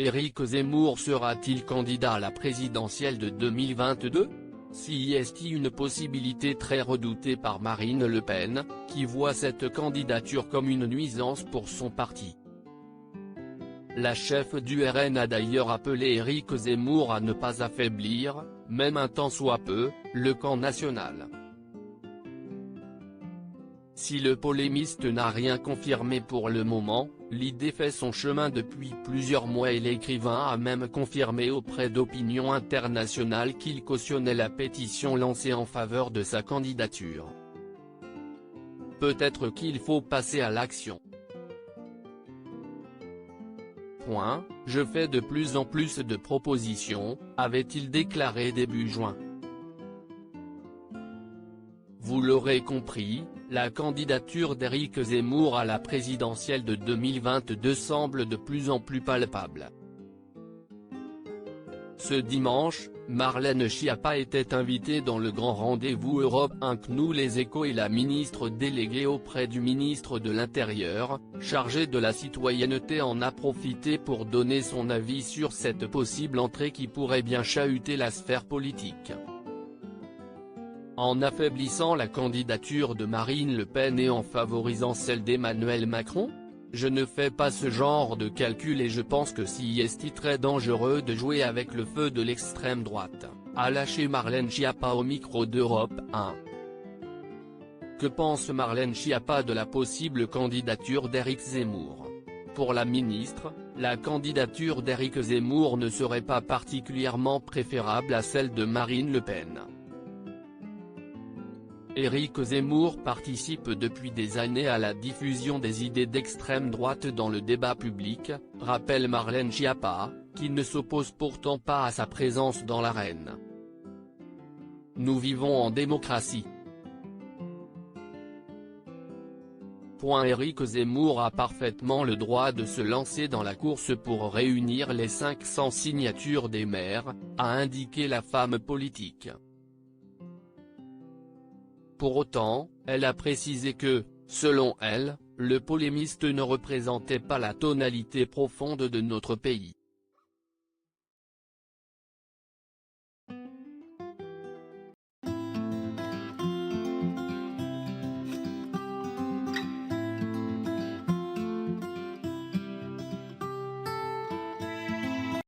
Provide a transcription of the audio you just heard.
Éric Zemmour sera-t-il candidat à la présidentielle de 2022 ? Si est une possibilité très redoutée par Marine Le Pen, qui voit cette candidature comme une nuisance pour son parti. La chef du RN a d'ailleurs appelé Éric Zemmour à ne pas affaiblir, même un tant soit peu, le camp national. Si le polémiste n'a rien confirmé pour le moment, l'idée fait son chemin depuis plusieurs mois et l'écrivain a même confirmé auprès d'Opinion Internationale qu'il cautionnait la pétition lancée en faveur de sa candidature. Peut-être qu'il faut passer à l'action. Je fais de plus en plus de propositions, avait-il déclaré début juin. Vous l'aurez compris, la candidature d'Éric Zemmour à la présidentielle de 2022 semble de plus en plus palpable. Ce dimanche, Marlène Schiappa était invitée dans le grand rendez-vous Europe 1 CNU Les Échos et la ministre déléguée auprès du ministre de l'Intérieur, chargée de la citoyenneté en a profité pour donner son avis sur cette possible entrée qui pourrait bien chahuter la sphère politique. En affaiblissant la candidature de Marine Le Pen et en favorisant celle d'Emmanuel Macron ? Je ne fais pas ce genre de calcul et je pense que c'est très dangereux de jouer avec le feu de l'extrême droite, a lâché Marlène Schiappa au micro d'Europe 1. Que pense Marlène Schiappa de la possible candidature d'Éric Zemmour ? Pour la ministre, la candidature d'Éric Zemmour ne serait pas particulièrement préférable à celle de Marine Le Pen. Éric Zemmour participe depuis des années à la diffusion des idées d'extrême droite dans le débat public, rappelle Marlène Schiappa, qui ne s'oppose pourtant pas à sa présence dans l'arène. Nous vivons en démocratie. Éric Zemmour a parfaitement le droit de se lancer dans la course pour réunir les 500 signatures des maires, a indiqué la femme politique. Pour autant, elle a précisé que, selon elle, le polémiste ne représentait pas la tonalité profonde de notre pays.